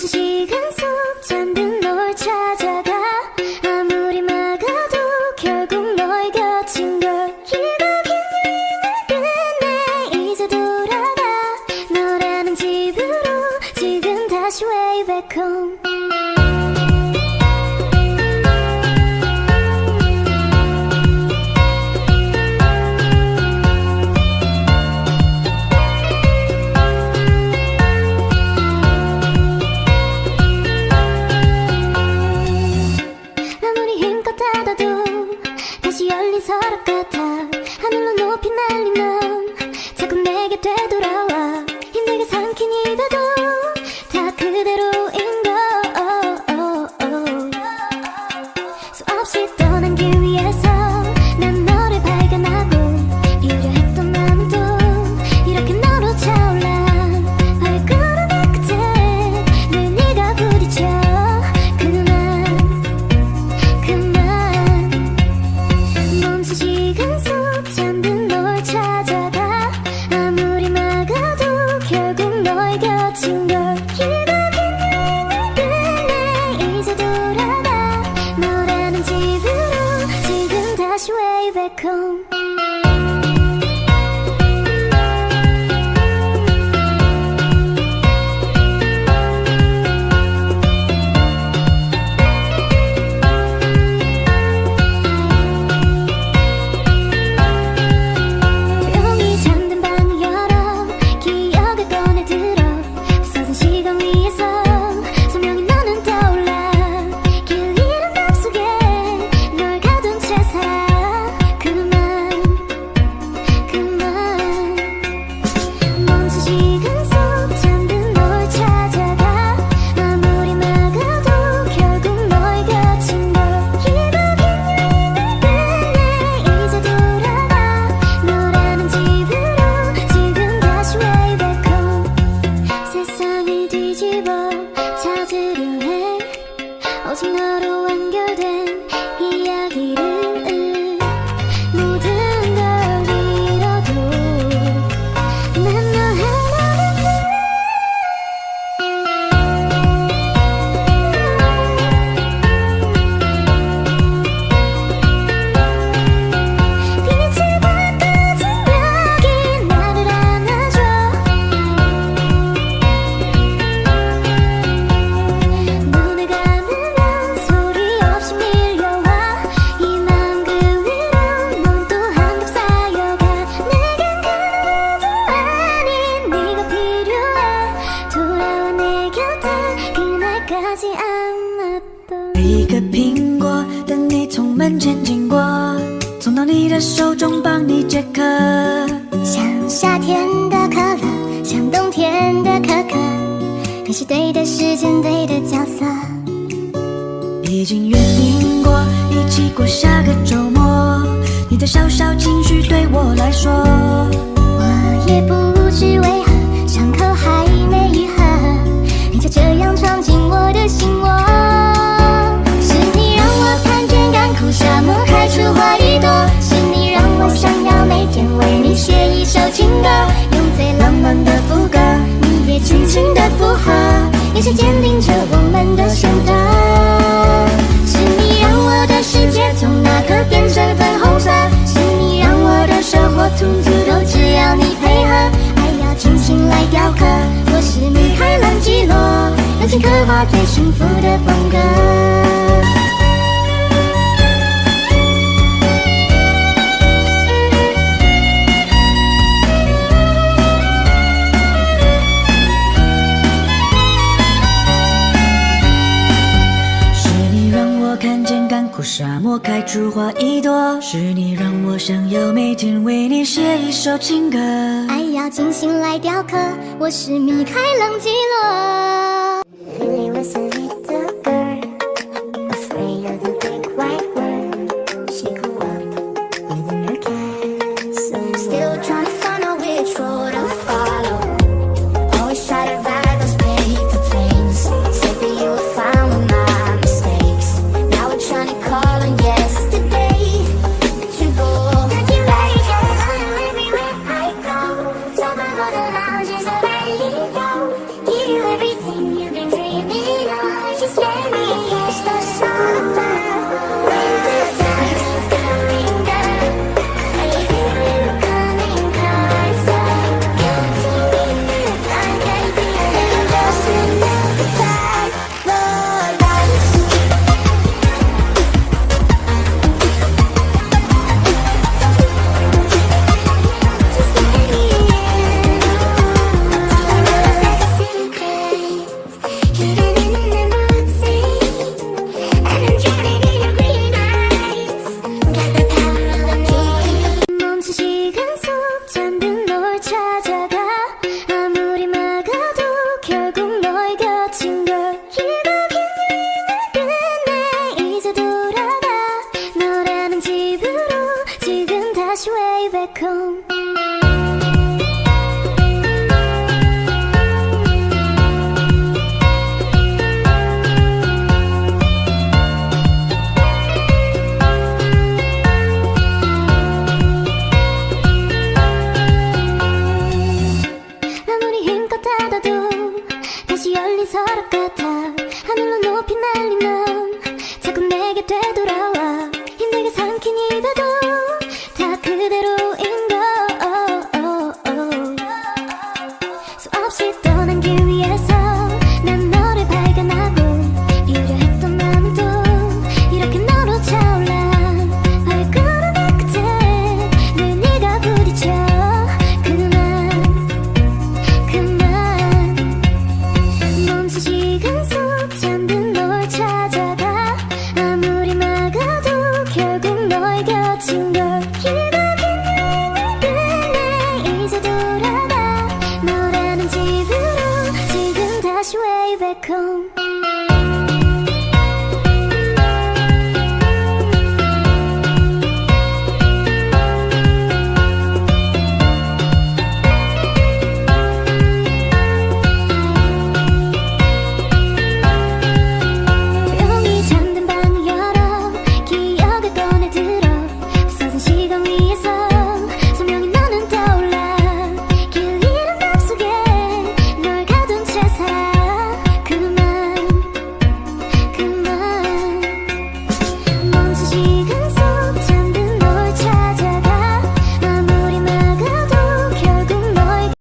시간 속 잠든 널 찾아가 아무리 막아도 결국 너의 곁인 걸 길고 긴 여행을 끝내 이제 돌아가 너라는 집으로 지금 다시 way back home 열린 서랍 같아 하늘로 높이 날리면 자꾸 내게 되돌아와 힘들게 삼킨 입에도 다 그대로인 걸 수없이 떠난 길 위에서 난 너를 발견하고 이으려 했던 마음은 또 이렇게 너로 차올라 발걸음의 끝에 늘 네가 부딪혀 시간 속 잠든 널 찾아가 아무리 막아도 결국 너의 곁인 걸 길고 긴 여행을 끝내 이제 돌아가 너라는 집으로 지금 다시 way back home 찾으려 해 오직 너로 완결된 이야기를 모든 걸 잃어도 난 너 하나를 빛이 다 꺼진 여기 나를 안아줘一个苹果等你从门前经过，送到你的手中帮你解渴。像夏天的可乐，像冬天的可可，可是对的时间，对的角色。已经约定过一起过下个周末，你的小小情绪对我来说，我也不知为何伤口还没愈合，你就这样闯进我的心窝。是你让我看见干枯沙漠开出花一朵，是你让我想要每天为你写一首情歌，用最浪漫的副歌，你也轻轻的附和，眼神坚定着我们的选择。是你让我的世界从那刻变成粉红色，是你让我的生活从此都只要你配合，爱要精心来雕刻，我是米开朗基罗，用心刻画最幸福的风格。沙漠开出花一朵，是你让我想要每天为你写一首情歌，爱要精心来雕刻，我是米开朗基罗。Really was a little girl, afraid of the big white world. She grew up within her castle, still trying to find out which road to follow. Always try to ride those paper planes, said that you would find with my mistakes. Now we're trying to call on yesterday to go. Like you like everywhere I go. Talk about the lounges of I go. Give you everything 열린 서랍 같아. 하늘로 높이 날리면 자꾸 내게 되돌아와. 힘들게 삼킨 입에도 다 그대로인 걸. 수없이 떠난 길 위에서 난 너를 발견하고 이려 했던 마음은 또 이렇게 너로 차올라. 발걸음의 끝에 늘 네가 부딪혀. 그만 멈춘 시간 속 잠든 널 찾아가. 아무리 막아도 결국 너의 곁인 걸. 길고 긴 여행을 끝내 이제 돌아가. 너라는 집으로 지금 다시 way back home.